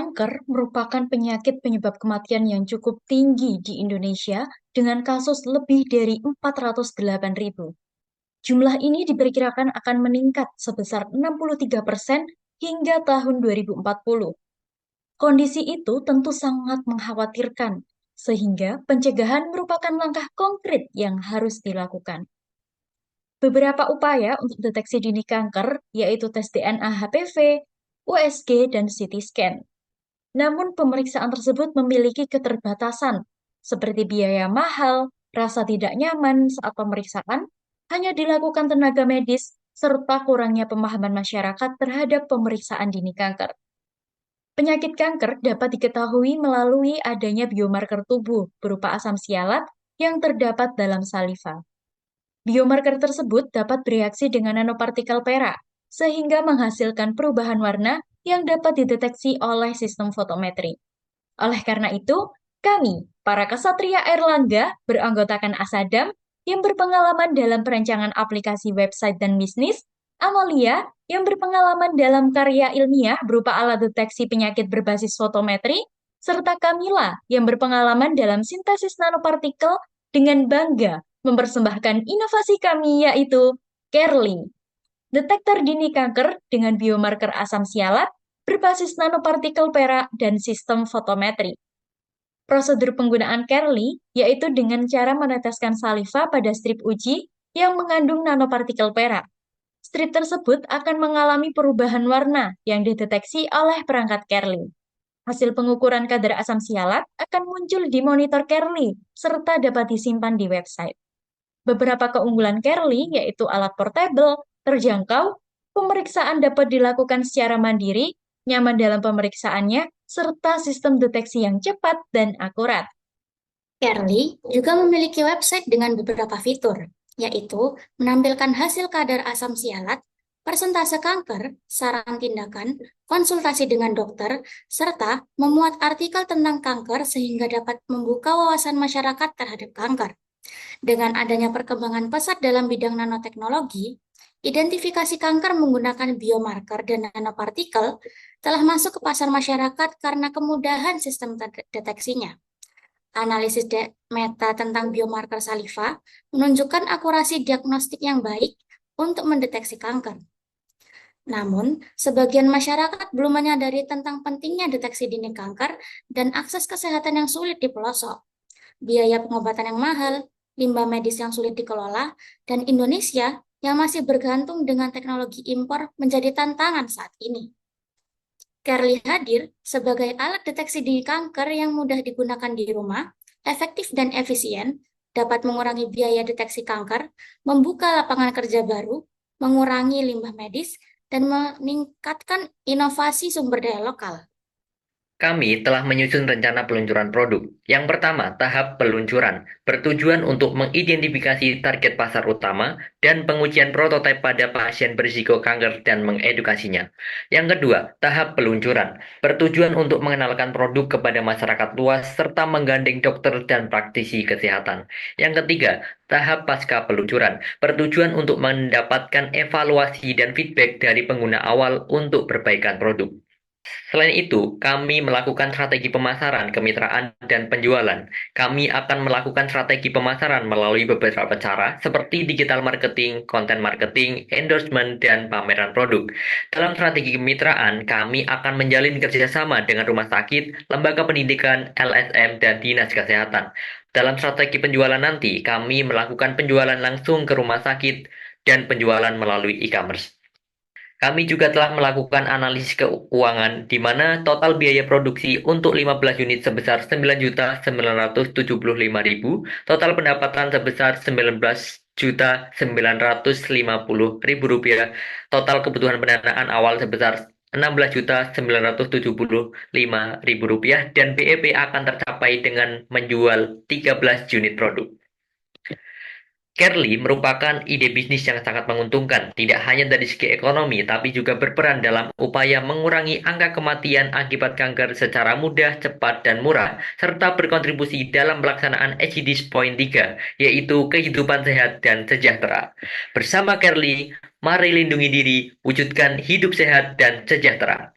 Kanker merupakan penyakit penyebab kematian yang cukup tinggi di Indonesia dengan kasus lebih dari 408.000. Jumlah ini diperkirakan akan meningkat sebesar 63% hingga tahun 2040. Kondisi itu tentu sangat mengkhawatirkan, sehingga pencegahan merupakan langkah konkret yang harus dilakukan. Beberapa upaya untuk deteksi dini kanker yaitu tes DNA HPV, USG, dan CT scan. Namun pemeriksaan tersebut memiliki keterbatasan, seperti biaya mahal, rasa tidak nyaman saat pemeriksaan, hanya dilakukan tenaga medis, serta kurangnya pemahaman masyarakat terhadap pemeriksaan dini kanker. Penyakit kanker dapat diketahui melalui adanya biomarker tubuh berupa asam sialat yang terdapat dalam saliva. Biomarker tersebut dapat bereaksi dengan nanopartikel perak, sehingga menghasilkan perubahan warna yang dapat dideteksi oleh sistem fotometri. Oleh karena itu, kami, para kesatria Airlangga, beranggotakan Asadam, yang berpengalaman dalam perancangan aplikasi website dan bisnis, Amalia, yang berpengalaman dalam karya ilmiah berupa alat deteksi penyakit berbasis fotometri, serta Kamila, yang berpengalaman dalam sintesis nanopartikel dengan bangga mempersembahkan inovasi kami yaitu Kerli, detektor dini kanker dengan biomarker asam sialat berbasis nanopartikel perak dan sistem fotometri. Prosedur penggunaan Kerli yaitu dengan cara meneteskan saliva pada strip uji yang mengandung nanopartikel perak. Strip tersebut akan mengalami perubahan warna yang dideteksi oleh perangkat Kerli. Hasil pengukuran kadar asam sialat akan muncul di monitor Kerli serta dapat disimpan di website. Beberapa keunggulan Kerli yaitu alat portable, terjangkau, pemeriksaan dapat dilakukan secara mandiri, nyaman dalam pemeriksaannya, serta sistem deteksi yang cepat dan akurat. Kerli juga memiliki website dengan beberapa fitur, yaitu menampilkan hasil kadar asam sialat, persentase kanker, saran tindakan, konsultasi dengan dokter, serta memuat artikel tentang kanker sehingga dapat membuka wawasan masyarakat terhadap kanker. Dengan adanya perkembangan pesat dalam bidang nanoteknologi, identifikasi kanker menggunakan biomarker dan nanopartikel telah masuk ke pasar masyarakat karena kemudahan sistem deteksinya. Analisis meta tentang biomarker saliva menunjukkan akurasi diagnostik yang baik untuk mendeteksi kanker. Namun, sebagian masyarakat belum menyadari tentang pentingnya deteksi dini kanker dan akses kesehatan yang sulit di pelosok. Biaya pengobatan yang mahal, limbah medis yang sulit dikelola, dan Indonesia yang masih bergantung dengan teknologi impor menjadi tantangan saat ini. Kerli hadir sebagai alat deteksi dini kanker yang mudah digunakan di rumah, efektif dan efisien, dapat mengurangi biaya deteksi kanker, membuka lapangan kerja baru, mengurangi limbah medis, dan meningkatkan inovasi sumber daya lokal. Kami telah menyusun rencana peluncuran produk. Yang pertama, tahap peluncuran, bertujuan untuk mengidentifikasi target pasar utama dan pengujian prototipe pada pasien berisiko kanker dan mengedukasinya. Yang kedua, tahap peluncuran, bertujuan untuk mengenalkan produk kepada masyarakat luas serta menggandeng dokter dan praktisi kesehatan. Yang ketiga, tahap pasca peluncuran, bertujuan untuk mendapatkan evaluasi dan feedback dari pengguna awal untuk perbaikan produk. Selain itu, kami melakukan strategi pemasaran, kemitraan, dan penjualan. Kami akan melakukan strategi pemasaran melalui beberapa cara, seperti digital marketing, konten marketing, endorsement, dan pameran produk. Dalam strategi kemitraan, kami akan menjalin kerjasama dengan rumah sakit, lembaga pendidikan, LSM, dan dinas kesehatan. Dalam strategi penjualan nanti, kami melakukan penjualan langsung ke rumah sakit dan penjualan melalui e-commerce. Kami juga telah melakukan analisis keuangan di mana total biaya produksi untuk 15 unit sebesar 9.975.000, total pendapatan sebesar 19.950.000 rupiah, total kebutuhan pendanaan awal sebesar 16.975.000 rupiah, dan BEP akan tercapai dengan menjual 13 unit produk. Kerli merupakan ide bisnis yang sangat menguntungkan, tidak hanya dari segi ekonomi, tapi juga berperan dalam upaya mengurangi angka kematian akibat kanker secara mudah, cepat, dan murah, serta berkontribusi dalam pelaksanaan SDGs Point 3, yaitu kehidupan sehat dan sejahtera. Bersama Kerli, mari lindungi diri, wujudkan hidup sehat dan sejahtera.